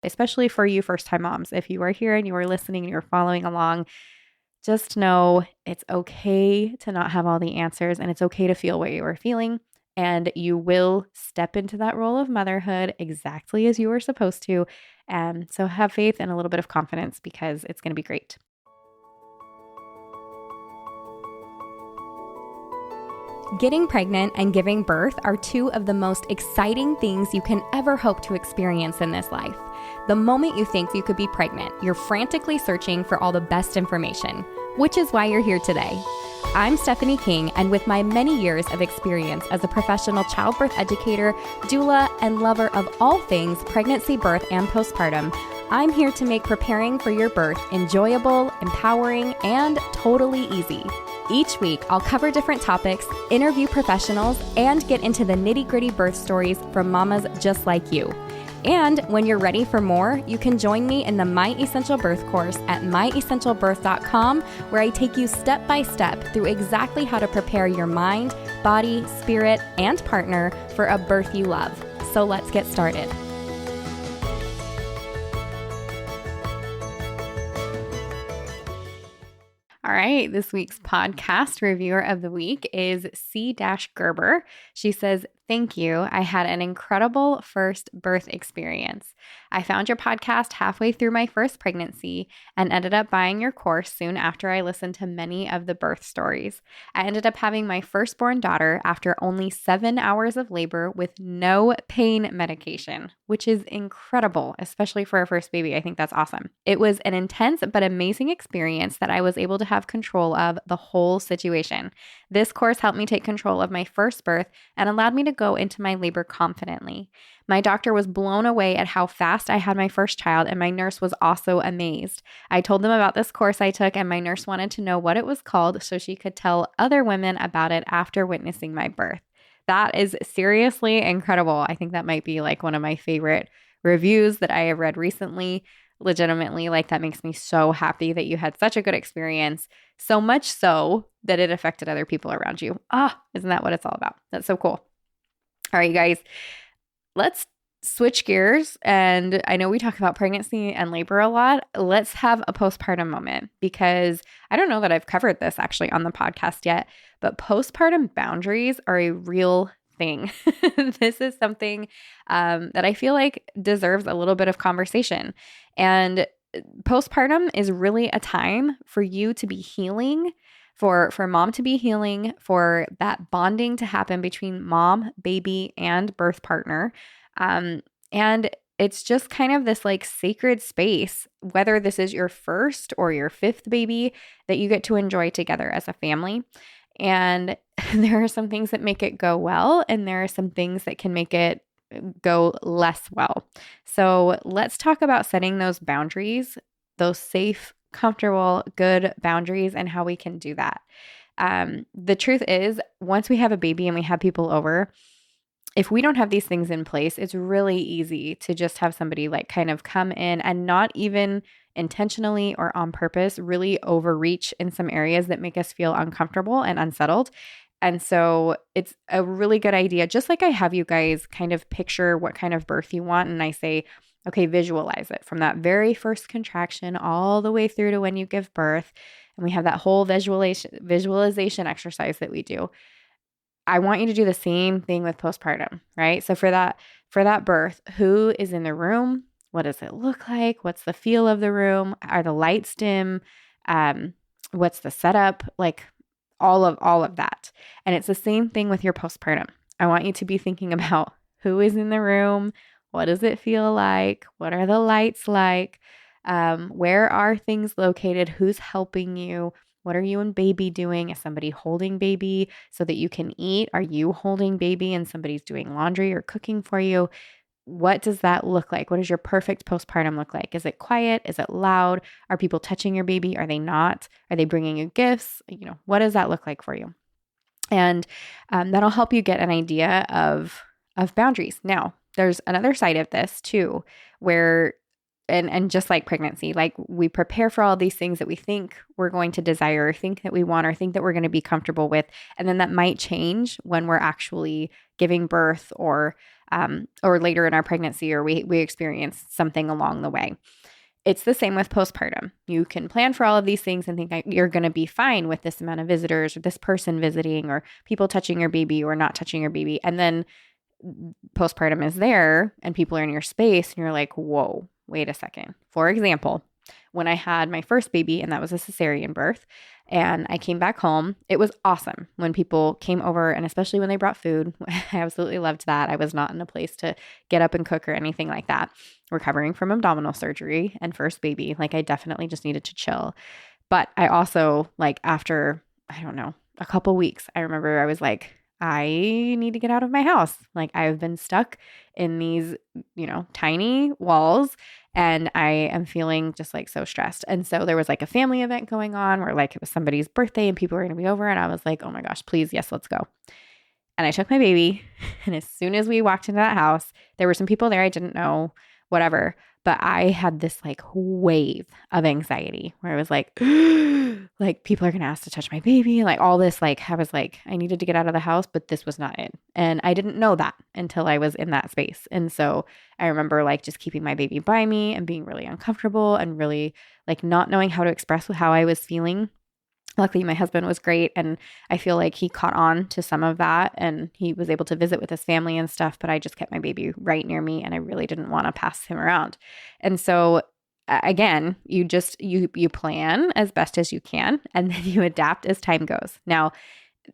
especially for you first-time moms. If you are here and you are listening and you're following along, just know it's okay to not have all the answers, and it's okay to feel what you are feeling. And you will step into that role of motherhood exactly as you were supposed to. So have faith and a little bit of confidence because it's going to be great. Getting pregnant and giving birth are two of the most exciting things you can ever hope to experience in this life. The moment you think you could be pregnant, you're frantically searching for all the best information, which is why you're here today. I'm Stephanie King, and with my many years of experience as a professional childbirth educator, doula, and lover of all things pregnancy, birth, and postpartum, I'm here to make preparing for your birth enjoyable, empowering, and totally easy. Each week, I'll cover different topics, interview professionals, and get into the nitty-gritty birth stories from mamas just like you. And when you're ready for more, you can join me in the My Essential Birth course at myessentialbirth.com, where I take you step by step through exactly how to prepare your mind, body, spirit, and partner for a birth you love. So let's get started. All right, this week's podcast reviewer of the week is C-Gerber. She says, "Thank you. I had an incredible first birth experience. I found your podcast halfway through my first pregnancy and ended up buying your course soon after I listened to many of the birth stories. I ended up having my firstborn daughter after only 7 hours of labor with no pain medication, which is incredible, especially for a first baby. I think that's awesome. It was an intense but amazing experience that I was able to have control of the whole situation. This course helped me take control of my first birth and allowed me to go into my labor confidently. My doctor was blown away at how fast I had my first child, and my nurse was also amazed. I told them about this course I took, and my nurse wanted to know what it was called so she could tell other women about it after witnessing my birth." That is seriously incredible. I think that might be like one of my favorite reviews that I have read recently. Legitimately, like, that makes me so happy that you had such a good experience, so much so that it affected other people around you. Isn't that what it's all about? That's so cool. All right, you guys, let's switch gears. And I know we talk about pregnancy and labor a lot. Let's have a postpartum moment, because I don't know that I've covered this actually on the podcast yet, but postpartum boundaries are a real thing. This is something that I feel like deserves a little bit of conversation. And postpartum is really a time for you to be healing, for mom to be healing, for that bonding to happen between mom, baby, and birth partner. And it's just kind of this like sacred space, whether this is your first or your fifth baby, that you get to enjoy together as a family. And there are some things that make it go well, and there are some things that can make it go less well. So let's talk about setting those boundaries, those safe, comfortable, good boundaries, and how we can do that. The truth is, once we have a baby and we have people over, if we don't have these things in place, it's really easy to just have somebody like kind of come in and not even intentionally or on purpose really overreach in some areas that make us feel uncomfortable and unsettled. And so it's a really good idea, just like I have you guys kind of picture what kind of birth you want. And I say, okay, visualize it from that very first contraction all the way through to when you give birth. And we have that whole visualization exercise that we do. I want you to do the same thing with postpartum, right? So for that birth, who is in the room? What does it look like? What's the feel of the room? Are the lights dim? What's the setup? Like all of that. And it's the same thing with your postpartum. I want you to be thinking about who is in the room. What does it feel like? What are the lights like? Where are things located? Who's helping you? What are you and baby doing? Is somebody holding baby so that you can eat? Are you holding baby and somebody's doing laundry or cooking for you? What does that look like? What does your perfect postpartum look like? Is it quiet? Is it loud? Are people touching your baby? Are they not? Are they bringing you gifts? What does that look like for you? And that'll help you get an idea of boundaries. Now, there's another side of this too, where and just like pregnancy, like we prepare for all these things that we think we're going to desire, or think that we want, or think that we're going to be comfortable with. And then that might change when we're actually giving birth or or later in our pregnancy, or we experience something along the way. It's the same with postpartum. You can plan for all of these things and think you're going to be fine with this amount of visitors or this person visiting or people touching your baby or not touching your baby. And then postpartum is there and people are in your space and you're like, whoa, wait a second. For example, when I had my first baby, and that was a cesarean birth, and I came back home, it was awesome when people came over, and especially when they brought food. I absolutely loved that. I was not in a place to get up and cook or anything like that. Recovering from abdominal surgery and first baby, like I definitely just needed to chill. But I also, like after, I don't know, a couple weeks, I remember I was like, I need to get out of my house. Like I've been stuck in these, tiny walls and I am feeling just like so stressed. And so there was like a family event going on where like it was somebody's birthday and people were going to be over. And I was like, oh my gosh, please. Yes, let's go. And I took my baby. And as soon as we walked into that house, there were some people there I didn't know, whatever. But I had this like wave of anxiety where I was like, like people are going to ask to touch my baby. Like all this, like I was like, I needed to get out of the house, but this was not it. And I didn't know that until I was in that space. And so I remember like just keeping my baby by me and being really uncomfortable and really like not knowing how to express how I was feeling. Luckily, my husband was great, and I feel like he caught on to some of that, and he was able to visit with his family and stuff, but I just kept my baby right near me, and I really didn't want to pass him around. And so, again, you plan as best as you can, and then you adapt as time goes. Now,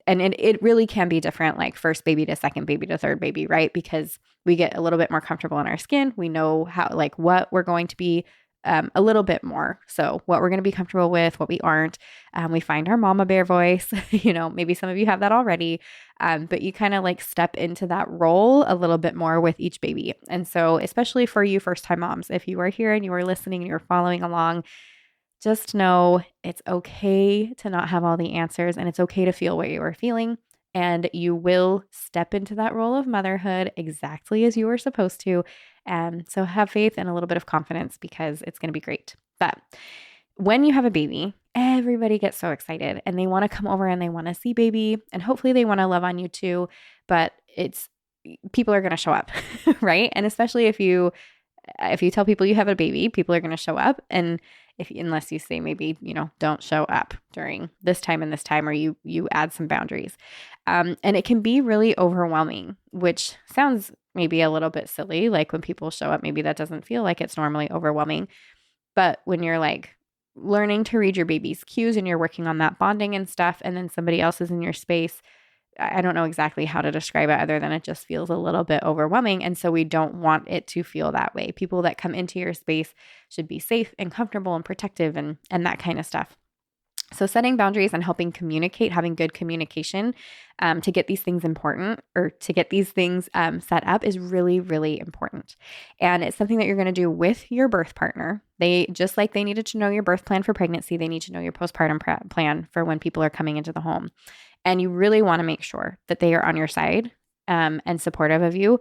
and it really can be different, like first baby to second baby to third baby, right? Because we get a little bit more comfortable in our skin. We know how, like, what we're going to be a little bit more. So what we're going to be comfortable with, what we aren't. We find our mama bear voice, maybe some of you have that already. But you kind of like step into that role a little bit more with each baby. And so especially for you first time moms, if you are here and you are listening and you're following along, just know it's okay to not have all the answers and it's okay to feel what you are feeling. And you will step into that role of motherhood exactly as you were supposed to. So have faith and a little bit of confidence because it's going to be great. But when you have a baby, everybody gets so excited and they want to come over and they want to see baby and hopefully they want to love on you too. But people are going to show up, right? And especially if you tell people you have a baby, people are going to show up. And unless you say maybe, don't show up during this time and this time, or you add some boundaries. And it can be really overwhelming, which sounds maybe a little bit silly. Like when people show up, maybe that doesn't feel like it's normally overwhelming. But when you're like learning to read your baby's cues and you're working on that bonding and stuff, and then somebody else is in your space, I don't know exactly how to describe it other than it just feels a little bit overwhelming. And so we don't want it to feel that way. People that come into your space should be safe and comfortable and protective and that kind of stuff. So setting boundaries and helping communicate, having good communication to get these things set up is really, really important. And it's something that you're going to do with your birth partner. Just like they needed to know your birth plan for pregnancy, they need to know your postpartum plan for when people are coming into the home. And you really want to make sure that they are on your side and supportive of you,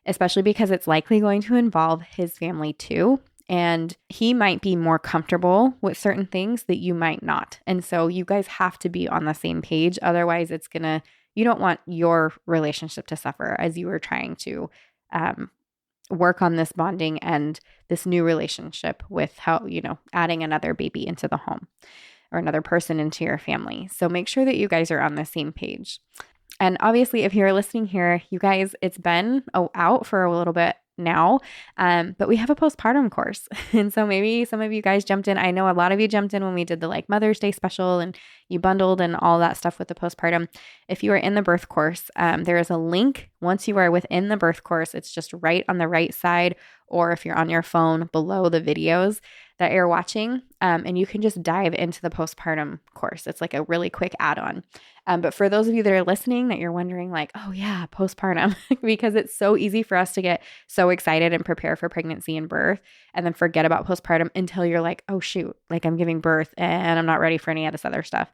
especially because it's likely going to involve his family too. And he might be more comfortable with certain things that you might not. And so you guys have to be on the same page. Otherwise, you don't want your relationship to suffer as you are trying to work on this bonding and this new relationship with adding another baby into the home or another person into your family. So make sure that you guys are on the same page. And obviously, if you're listening here, you guys, it's been out for a little bit now, but we have a postpartum course. And so maybe some of you guys jumped in. I know a lot of you jumped in when we did the like Mother's Day special and you bundled and all that stuff with the postpartum. If you are in the birth course, there is a link. Once you are within the birth course, it's just right on the right side, or if you're on your phone below the videos that you're watching, and you can just dive into the postpartum course. It's like a really quick add-on. But for those of you that are listening that you're wondering like, oh yeah, postpartum, because it's so easy for us to get so excited and prepare for pregnancy and birth and then forget about postpartum until you're like, oh shoot, like I'm giving birth and I'm not ready for any of this other stuff.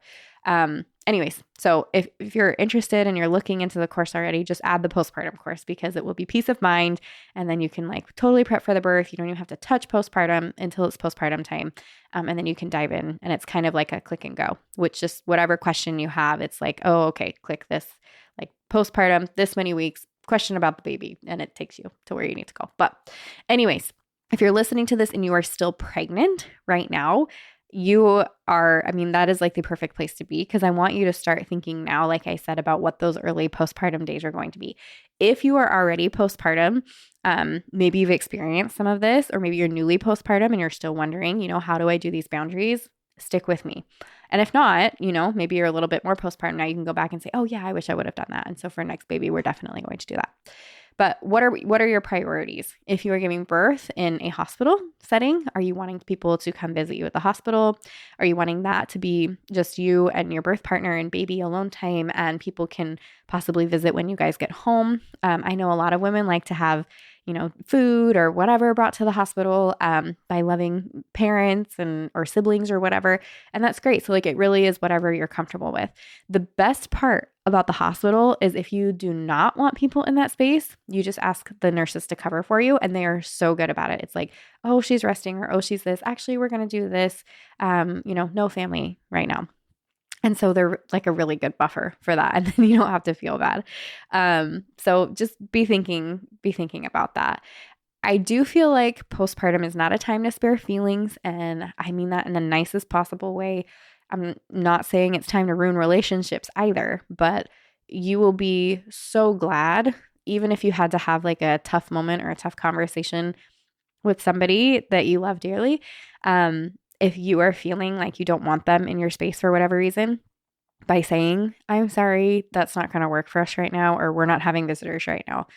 Anyways, so if you're interested and you're looking into the course already, just add the postpartum course because it will be peace of mind. And then you can like totally prep for the birth. You don't even have to touch postpartum until it's postpartum time. And then you can dive in and it's kind of like a click and go, which just whatever question you have, it's like, oh, okay, click this, like postpartum, this many weeks, question about the baby and it takes you to where you need to go. But anyways, if you're listening to this and you are still pregnant right now, that is like the perfect place to be, because I want you to start thinking now, like I said, about what those early postpartum days are going to be. If you are already postpartum, maybe you've experienced some of this, or maybe you're newly postpartum and you're still wondering, how do I do these boundaries? Stick with me. And if not, maybe you're a little bit more postpartum now, you can go back and say, oh yeah, I wish I would have done that. And so for next baby, we're definitely going to do that. But what are your priorities? If you are giving birth in a hospital setting, are you wanting people to come visit you at the hospital? Are you wanting that to be just you and your birth partner and baby alone time, and people can possibly visit when you guys get home? I know a lot of women like to have food or whatever brought to the hospital by loving parents or siblings or whatever. And that's great. So like, it really is whatever you're comfortable with. The best part about the hospital is if you do not want people in that space, you just ask the nurses to cover for you. And they are so good about it. It's like, oh, she's resting, or oh, she's this. Actually, we're going to do this. No family right now. And so they're like a really good buffer for that. And then you don't have to feel bad. So just be thinking about that. I do feel like postpartum is not a time to spare feelings. And I mean that in the nicest possible way. I'm not saying it's time to ruin relationships either, but you will be so glad, even if you had to have like a tough moment or a tough conversation with somebody that you love dearly. If you are feeling like you don't want them in your space for whatever reason, by saying, I'm sorry, that's not going to work for us right now, or we're not having visitors right now,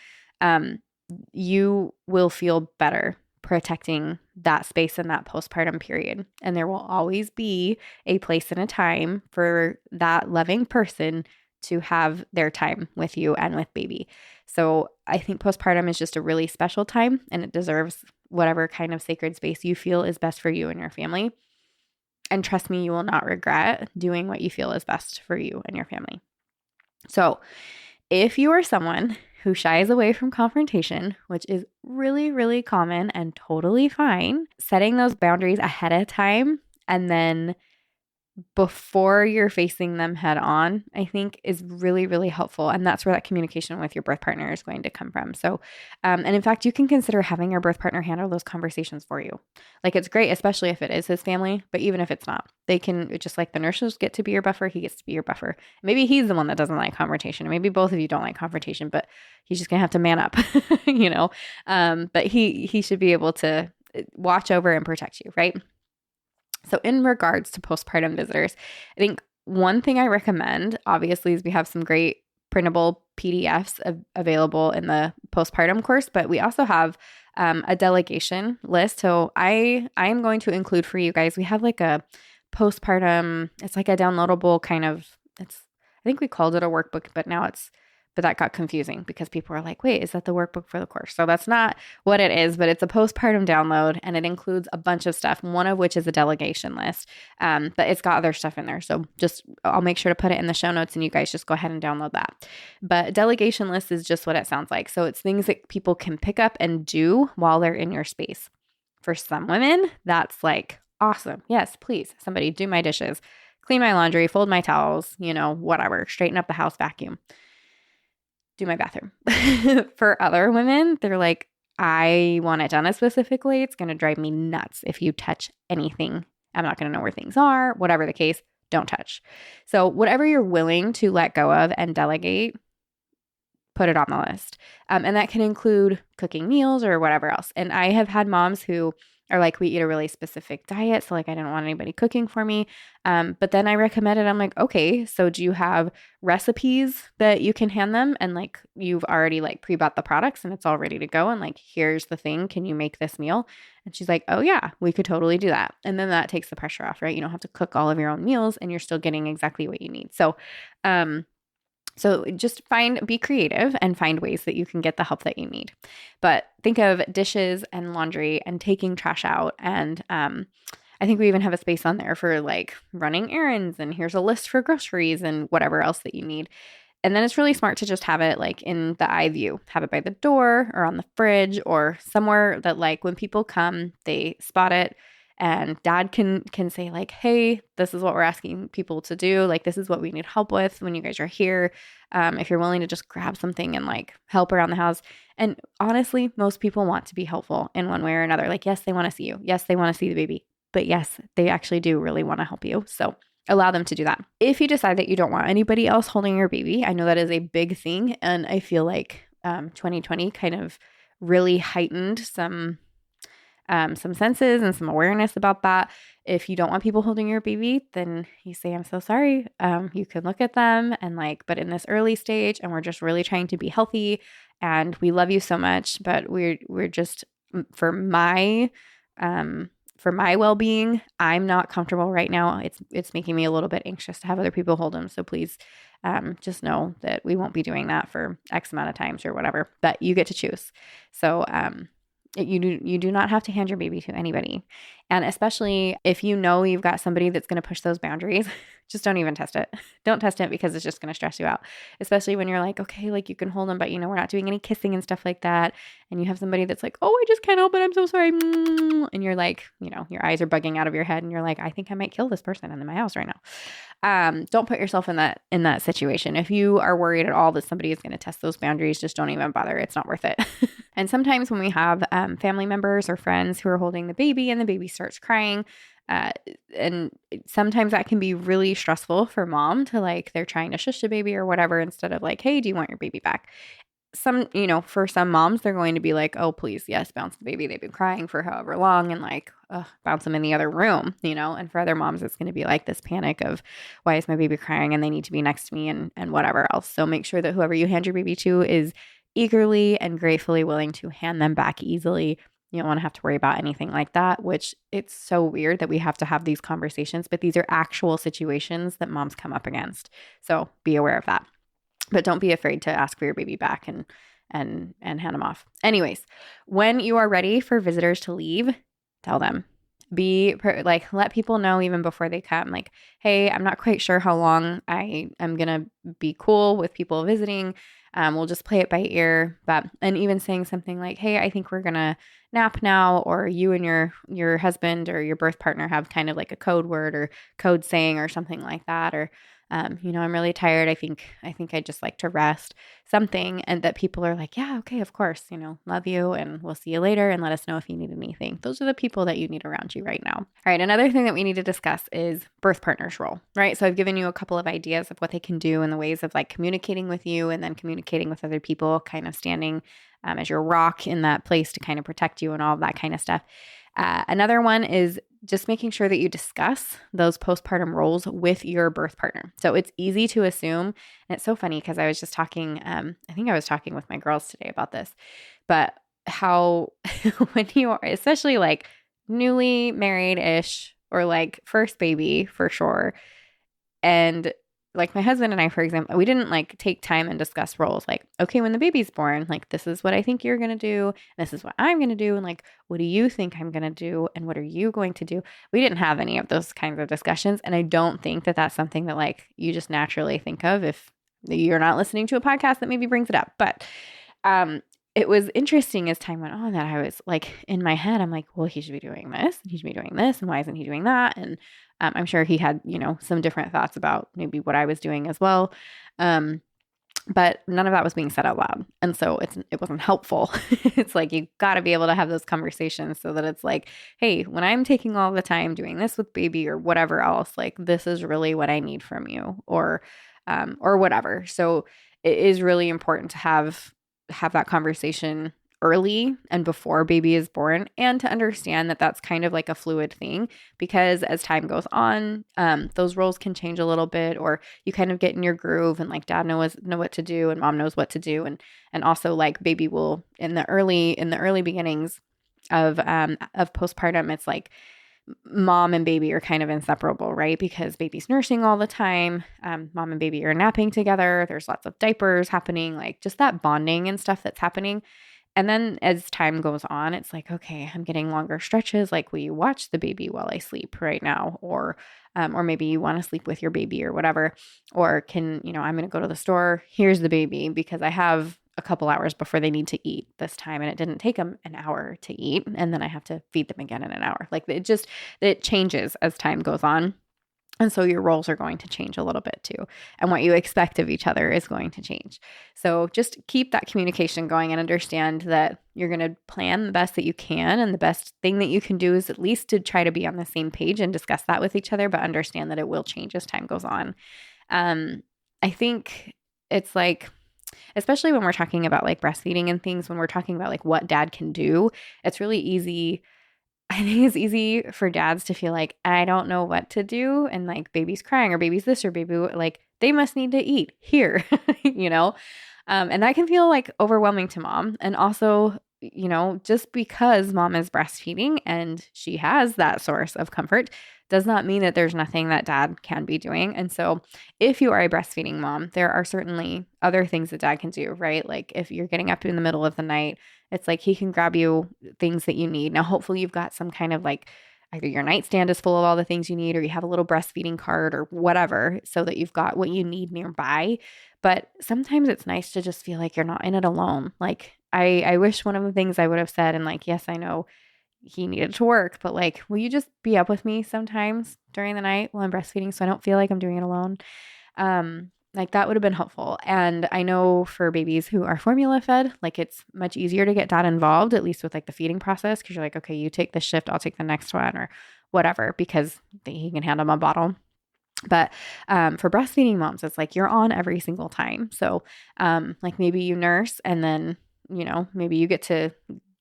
you will feel better protecting that space in that postpartum period. And there will always be a place and a time for that loving person to have their time with you and with baby. So I think postpartum is just a really special time, and it deserves whatever kind of sacred space you feel is best for you and your family. And trust me, you will not regret doing what you feel is best for you and your family. So if you are someone who shies away from confrontation, which is really, really common and totally fine, setting those boundaries ahead of time and then before you're facing them head on, I think is really, really helpful. And that's where that communication with your birth partner is going to come from. So, and in fact, you can consider having your birth partner handle those conversations for you. Like, it's great, especially if it is his family, but even if it's not, they can, just like the nurses get to be your buffer, he gets to be your buffer. Maybe he's the one that doesn't like confrontation. Maybe both of you don't like confrontation, but he's just going to have to man up, but he should be able to watch over and protect you, right? So in regards to postpartum visitors, I think one thing I recommend, obviously, is we have some great printable PDFs available in the postpartum course, but we also have a delegation list. So I am going to include for you guys, we have like a postpartum, it's like a downloadable kind of, I think we called it a workbook, but that got confusing because people are like, wait, is that the workbook for the course? So that's not what it is, but it's a postpartum download, and it includes a bunch of stuff, one of which is a delegation list, but it's got other stuff in there. So I'll make sure to put it in the show notes, and you guys just go ahead and download that. But delegation list is just what it sounds like. So it's things that people can pick up and do while they're in your space. For some women, that's like, awesome. Yes, please. Somebody do my dishes, clean my laundry, fold my towels, whatever, straighten up the house, vacuum, do my bathroom. For other women, they're like, I want it done a specific way. It's going to drive me nuts if you touch anything. I'm not going to know where things are. Whatever the case, don't touch. So whatever you're willing to let go of and delegate, put it on the list. And that can include cooking meals or whatever else. And I have had moms who are like, we eat a really specific diet. So like, I didn't want anybody cooking for me. But then I recommended, I'm like, okay, so do you have recipes that you can hand them? And like, you've already like pre-bought the products and it's all ready to go. And like, here's the thing, can you make this meal? And she's like, oh yeah, we could totally do that. And then that takes the pressure off, right? You don't have to cook all of your own meals and you're still getting exactly what you need. So just be creative and find ways that you can get the help that you need. But think of dishes and laundry and taking trash out. And I think we even have a space on there for like running errands, and here's a list for groceries and whatever else that you need. And then it's really smart to just have it like in the eye view, have it by the door or on the fridge or somewhere that like when people come, they spot it and dad can say like, hey, this is what we're asking people to do. Like, this is what we need help with when you guys are here. If you're willing to just grab something and like help around the house. And honestly, most people want to be helpful in one way or another. Like, yes, they want to see you. Yes, they want to see the baby. But yes, they actually do really want to help you. So allow them to do that. If you decide that you don't want anybody else holding your baby, I know that is a big thing. And I feel like 2020 kind of really heightened some senses and some awareness about that. If you don't want people holding your baby, then you say, I'm so sorry. You can look at them and like, but in this early stage, and we're just really trying to be healthy and we love you so much, but we're just for my well-being, I'm not comfortable right now. It's making me a little bit anxious to have other people hold them. So please just know that we won't be doing that for X amount of times or whatever, but you get to choose. So you do not have to hand your baby to anybody. And especially if you know you've got somebody that's going to push those boundaries, just don't even test it. Don't test it because it's just going to stress you out. Especially when you're like, okay, like you can hold them, but we're not doing any kissing and stuff like that. And you have somebody that's like, oh, I just can't help it. I'm so sorry. And you're like, your eyes are bugging out of your head and you're like, I think I might kill this person in my house right now. Don't put yourself in that situation. If you are worried at all that somebody is going to test those boundaries, just don't even bother. It's not worth it. And sometimes when we have family members or friends who are holding the baby and the baby starts crying, and sometimes that can be really stressful for mom to like, they're trying to shush the baby or whatever, instead of like, hey, do you want your baby back? For some moms, they're going to be like, oh, please, yes, bounce the baby. They've been crying for however long and like, bounce them in the other room, and for other moms, it's going to be like this panic of why is my baby crying and they need to be next to me and whatever else. So make sure that whoever you hand your baby to is eagerly and gratefully willing to hand them back easily. You don't want to have to worry about anything like that, which it's so weird that we have to have these conversations, but these are actual situations that moms come up against. So be aware of that. But don't be afraid to ask for your baby back and hand them off. Anyways, when you are ready for visitors to leave, tell them. Let people know even before they come, like, hey, I'm not quite sure how long I am going to be cool with people visiting. We'll just play it by ear. And even saying something like, hey, I think we're going to nap now, or you and your husband or your birth partner have kind of like a code word or code saying or something like that. Or, I'm really tired. I think I'd just like to rest, something. And that people are like, yeah, okay, of course, love you and we'll see you later and let us know if you need anything. Those are the people that you need around you right now. All right. Another thing that we need to discuss is birth partner's role, right? So I've given you a couple of ideas of what they can do and the ways of like communicating with you and then communicating with other people, kind of standing as your rock in that place to kind of protect you and all of that kind of stuff. Another one is just making sure that you discuss those postpartum roles with your birth partner. So it's easy to assume, and it's so funny because I was just talking, I think I was talking with my girls today about this, but how when you are, especially like newly married-ish or like first baby for sure, and like my husband and I, for example, we didn't like take time and discuss roles. Like, okay, when the baby's born, like this is what I think you're going to do. This is what I'm going to do. And like, what do you think I'm going to do? And what are you going to do? We didn't have any of those kinds of discussions. And I don't think that that's something that like you just naturally think of if you're not listening to a podcast that maybe brings it up. But it was interesting as time went on that I was like in my head, I'm like, well, he should be doing this and he should be doing this. And why isn't he doing that? And I'm sure he had, some different thoughts about maybe what I was doing as well. But none of that was being said out loud. And so it wasn't helpful. It's like, you got to be able to have those conversations so that it's like, hey, when I'm taking all the time doing this with baby or whatever else, like this is really what I need from you or whatever. So it is really important to have that conversation early and before baby is born, and to understand that that's kind of like a fluid thing, because as time goes on, those roles can change a little bit, or you kind of get in your groove and like dad know what to do and mom knows what to do. And also like baby will in the early beginnings of postpartum, it's like mom and baby are kind of inseparable, right? Because baby's nursing all the time. Mom and baby are napping together. There's lots of diapers happening, like just that bonding and stuff that's happening. And then as time goes on, it's like, okay, I'm getting longer stretches. Like, will you watch the baby while I sleep right now? Or maybe you want to sleep with your baby or whatever. Or I'm going to go to the store. Here's the baby because I have a couple hours before they need to eat this time, and it didn't take them an hour to eat, and then I have to feed them again in an hour. Like it changes as time goes on. And so your roles are going to change a little bit too. And what you expect of each other is going to change. So just keep that communication going and understand that you're going to plan the best that you can. And the best thing that you can do is at least to try to be on the same page and discuss that with each other, but understand that it will change as time goes on. I think it's like, especially when we're talking about like breastfeeding and things, when we're talking about like what dad can do, it's really easy. I think it's easy for dads to feel like, I don't know what to do. And like baby's crying or baby's this or baby, like they must need to eat here, you know? And that can feel like overwhelming to mom. And also, just because mom is breastfeeding and she has that source of comfort does not mean that there's nothing that dad can be doing. And so if you are a breastfeeding mom, there are certainly other things that dad can do, right? Like if you're getting up in the middle of the night, it's like he can grab you things that you need. Now, hopefully you've got some kind of like either your nightstand is full of all the things you need or you have a little breastfeeding cart or whatever so that you've got what you need nearby. But sometimes it's nice to just feel like you're not in it alone. Like I wish one of the things I would have said, and like, yes, I know he needed to work, but like, will you just be up with me sometimes during the night while I'm breastfeeding so I don't feel like I'm doing it alone? Like that would have been helpful. And I know for babies who are formula fed, like it's much easier to get dad involved, at least with like the feeding process. Cause you're like, okay, you take this shift, I'll take the next one or whatever, because he can handle my bottle. But for breastfeeding moms, it's like you're on every single time. So like maybe you nurse and then, maybe you get to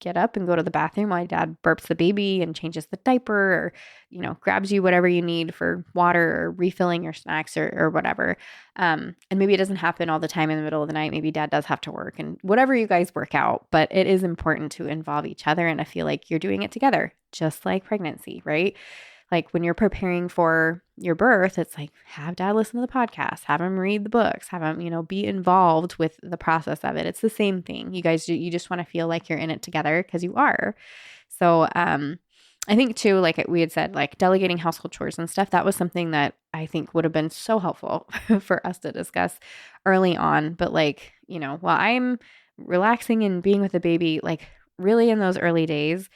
get up and go to the bathroom while dad burps the baby and changes the diaper or, grabs you whatever you need for water or refilling your snacks or whatever. And maybe it doesn't happen all the time in the middle of the night. Maybe dad does have to work and whatever you guys work out, but it is important to involve each other and I feel like you're doing it together, just like pregnancy, right? Like when you're preparing for your birth, it's like have dad listen to the podcast, have him read the books, have him, be involved with the process of it. It's the same thing. You guys, you just want to feel like you're in it together because you are. So, I think too, like we had said, like delegating household chores and stuff, that was something that I think would have been so helpful for us to discuss early on. But like, while I'm relaxing and being with the baby, like really in those early days,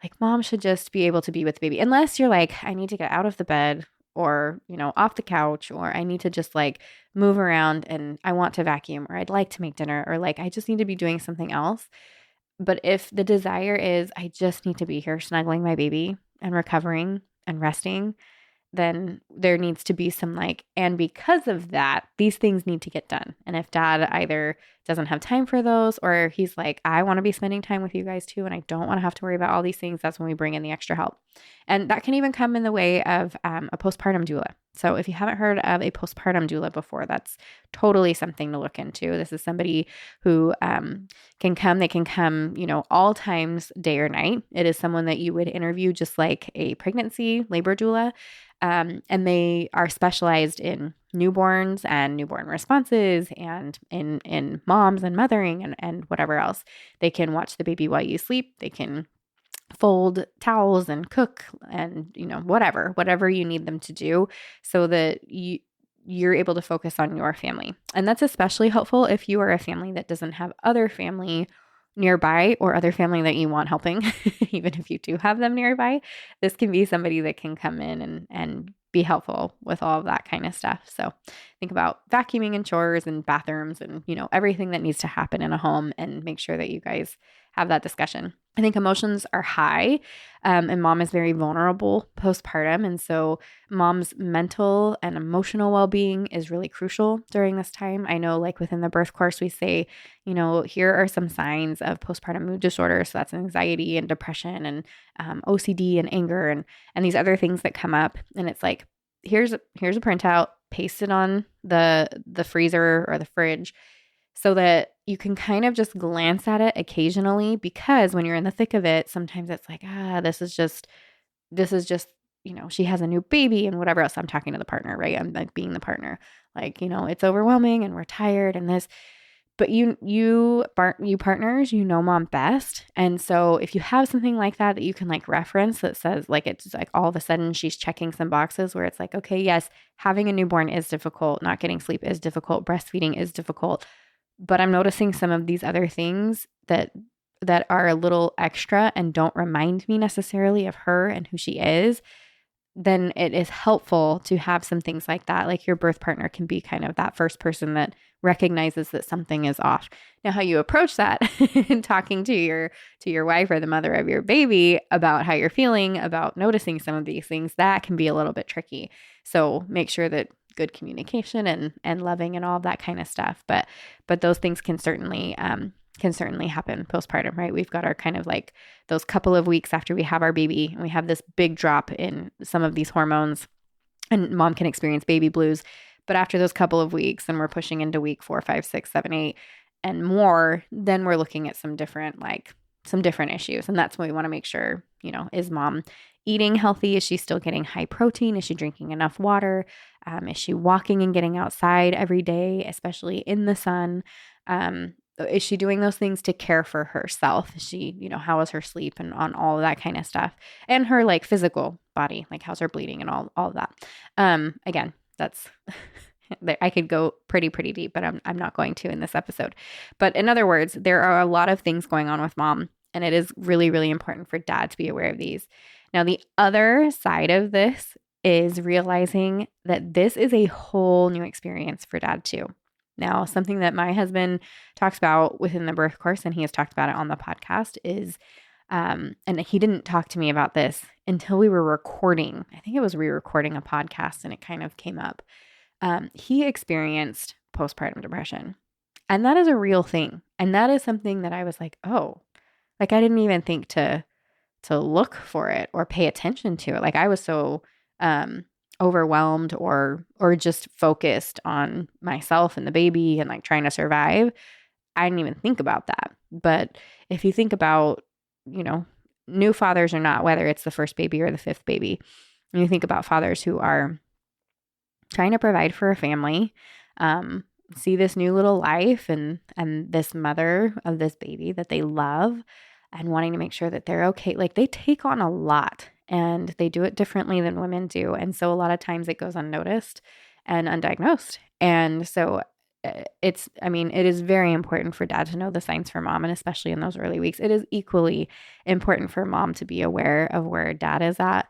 like mom should just be able to be with the baby unless you're like, I need to get out of the bed or, off the couch, or I need to just like move around and I want to vacuum or I'd like to make dinner or like, I just need to be doing something else. But if the desire is, I just need to be here snuggling my baby and recovering and resting, then there needs to be some like, and because of that, these things need to get done. And if dad either doesn't have time for those, or he's like, I want to be spending time with you guys too, and I don't want to have to worry about all these things, that's when we bring in the extra help. And that can even come in the way of a postpartum doula. So if you haven't heard of a postpartum doula before, that's totally something to look into. This is somebody who can come. They can come, all times, day or night. It is someone that you would interview just like a pregnancy labor doula. And they are specialized in newborns and newborn responses and in moms and mothering and whatever else. They can watch the baby while you sleep. They can fold towels and cook and, whatever you need them to do so that you're able to focus on your family. And that's especially helpful if you are a family that doesn't have other family nearby or other family that you want helping. Even if you do have them nearby, this can be somebody that can come in and be helpful with all of that kind of stuff. So think about vacuuming and chores and bathrooms and, everything that needs to happen in a home and make sure that you guys have that discussion. I think emotions are high and mom is very vulnerable postpartum. And so mom's mental and emotional well-being is really crucial during this time. I know like within the birth course, we say, here are some signs of postpartum mood disorder. So that's anxiety and depression and OCD and anger and these other things that come up. And it's like, here's a printout, paste it on the freezer or the fridge so that you can kind of just glance at it occasionally, because when you're in the thick of it, sometimes it's like, this is just, she has a new baby and whatever else. I'm talking to the partner, right? I'm like being the partner, like, it's overwhelming and we're tired and this, but you partners, mom best. And so if you have something like that you can like reference that says like, it's like all of a sudden she's checking some boxes where it's like, okay, yes, having a newborn is difficult. Not getting sleep is difficult. Breastfeeding is difficult. but I'm noticing some of these other things that are a little extra and don't remind me necessarily of her and who she is, then it is helpful to have some things like that. Like your birth partner can be kind of that first person that recognizes that something is off. Now, how you approach that in talking to your wife or the mother of your baby about how you're feeling about noticing some of these things, that can be a little bit tricky. So make sure that good communication and loving and all of that kind of stuff. But those things can certainly happen postpartum, right? We've got our kind of like those couple of weeks after we have our baby, and we have this big drop in some of these hormones, and mom can experience baby blues. But after those couple of weeks, and we're pushing into week 4, 5, 6, 7, 8, and more, then we're looking at some different issues. And that's what we want to make sure, is mom eating healthy? Is she still getting high protein? Is she drinking enough water? Is she walking and getting outside every day, especially in the sun? Is she doing those things to care for herself? Is she, how is her sleep and on all of that kind of stuff, and her like physical body, like how's her bleeding and all of that. Again, that's I could go pretty deep, but I'm not going to in this episode. But in other words, there are a lot of things going on with mom, and it is really, really important for dad to be aware of these. Now, the other side of this is realizing that this is a whole new experience for dad too. Now, something that my husband talks about within the birth course, and he has talked about it on the podcast, is, and he didn't talk to me about this until we were recording. I think it was re-recording a podcast, and it kind of came up. He experienced postpartum depression, and that is a real thing. And that is something that I was like, oh, like I didn't even think to look for it or pay attention to it. Like I was so overwhelmed or just focused on myself and the baby and like trying to survive. I didn't even think about that. But if you think about, new fathers or not, whether it's the first baby or the fifth baby, and you think about fathers who are trying to provide for a family, see this new little life and this mother of this baby that they love and wanting to make sure that they're okay. Like they take on a lot. And they do it differently than women do. And so a lot of times it goes unnoticed and undiagnosed. And so it is very important for dad to know the signs for mom, and especially in those early weeks. It is equally important for mom to be aware of where dad is at,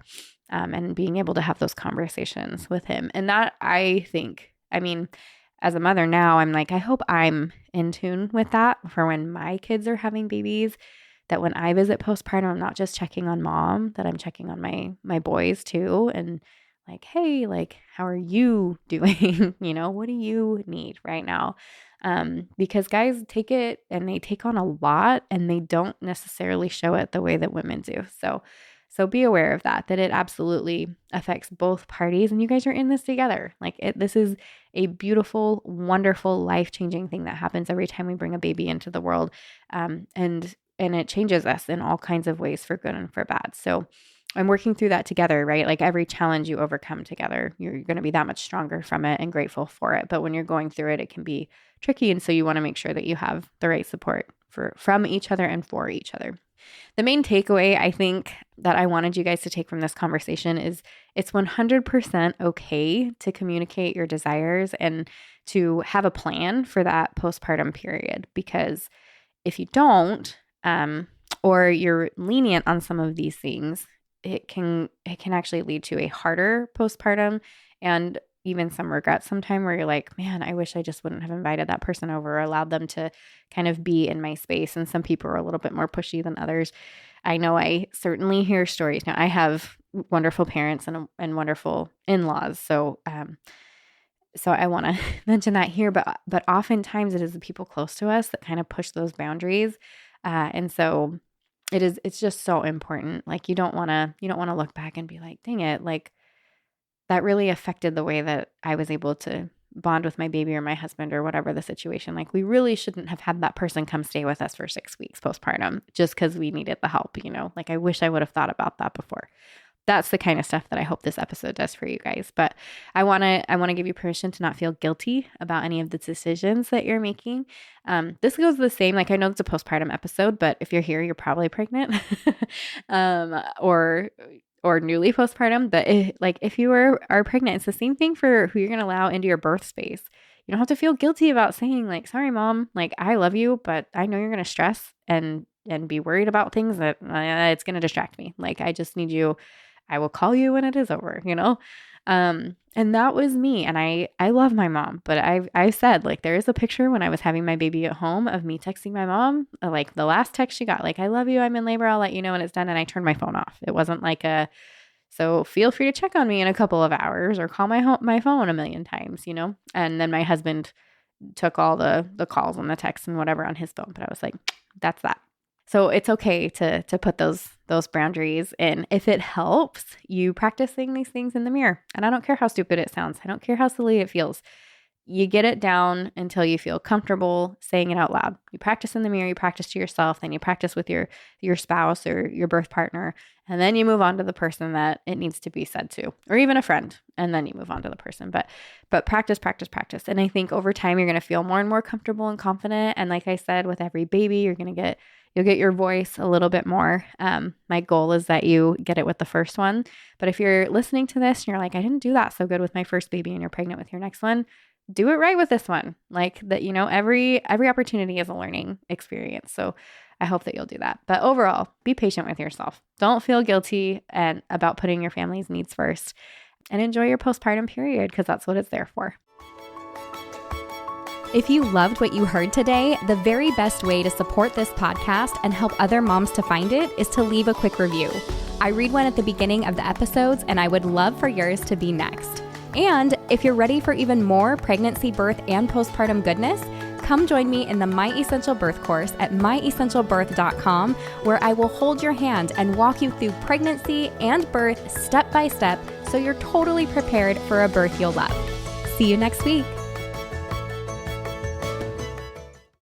and being able to have those conversations with him. And that, I think, as a mother now, I'm like, I hope I'm in tune with that for when my kids are having babies, that when I visit postpartum, I'm not just checking on mom, that I'm checking on my boys too. And like, hey, like, how are you doing? What do you need right now? Because guys take it and they take on a lot, and they don't necessarily show it the way that women do. So be aware of that it absolutely affects both parties, and you guys are in this together. This is a beautiful, wonderful, life-changing thing that happens every time we bring a baby into the world. And it changes us in all kinds of ways, for good and for bad. So I'm working through that together, right? Like every challenge you overcome together, you're going to be that much stronger from it and grateful for it. But when you're going through it, it can be tricky. And so you want to make sure that you have the right support from each other and for each other. The main takeaway, I think, that I wanted you guys to take from this conversation is it's 100% okay to communicate your desires and to have a plan for that postpartum period. Because if you don't, or you're lenient on some of these things, it can actually lead to a harder postpartum and even some regret sometime, where you're like, man, I wish I just wouldn't have invited that person over or allowed them to kind of be in my space. And some people are a little bit more pushy than others. I know I certainly hear stories. Now, I have wonderful parents and wonderful in-laws. So I want to mention that here, but oftentimes it is the people close to us that kind of push those boundaries. And so it's just so important. Like you don't want to look back and be like, dang it, like that really affected the way that I was able to bond with my baby or my husband or whatever the situation. Like we really shouldn't have had that person come stay with us for 6 weeks postpartum just because we needed the help, like I wish I would have thought about that before. That's the kind of stuff that I hope this episode does for you guys. But I want to give you permission to not feel guilty about any of the decisions that you're making. This goes the same. Like I know it's a postpartum episode, but if you're here, you're probably pregnant, or newly postpartum. But if you are pregnant, it's the same thing for who you're going to allow into your birth space. you don't have to feel guilty about saying like, sorry, mom, like I love you, but I know you're going to stress and be worried about things that it's going to distract me. Like, I just need you. I will call you when it is over, you know? And that was me. And I love my mom, but I said like, there is a picture when I was having my baby at home of me texting my mom, like the last text she got, like, I love you. I'm in labor. I'll let you know when it's done. And I turned my phone off. It wasn't like so feel free to check on me in a couple of hours or call my phone a million times, you know? And then my husband took all the calls and the texts and whatever on his phone. But I was like, that's that. So it's okay to put those boundaries in. If it helps, you practice saying these things in the mirror. And I don't care how stupid it sounds. I don't care how silly it feels. You get it down until you feel comfortable saying it out loud. You practice in the mirror, you practice to yourself, then you practice with your spouse or your birth partner, and then you move on to the person that it needs to be said to, or even a friend, and then you move on to the person. But practice, practice, practice. And I think over time you're going to feel more and more comfortable and confident. And like I said, with every baby, you'll get your voice a little bit more. My goal is that you get it with the first one. But if you're listening to this and you're like, I didn't do that so good with my first baby, and you're pregnant with your next one, do it right with this one. Like that, you know, every opportunity is a learning experience. So I hope that you'll do that. But overall, be patient with yourself. Don't feel guilty and about putting your family's needs first, and enjoy your postpartum period, because that's what it's there for. If you loved what you heard today, the very best way to support this podcast and help other moms to find it is to leave a quick review. I read one at the beginning of the episodes, and I would love for yours to be next. And if you're ready for even more pregnancy, birth, and postpartum goodness, come join me in the My Essential Birth course at myessentialbirth.com, where I will hold your hand and walk you through pregnancy and birth step by step, so you're totally prepared for a birth you'll love. See you next week.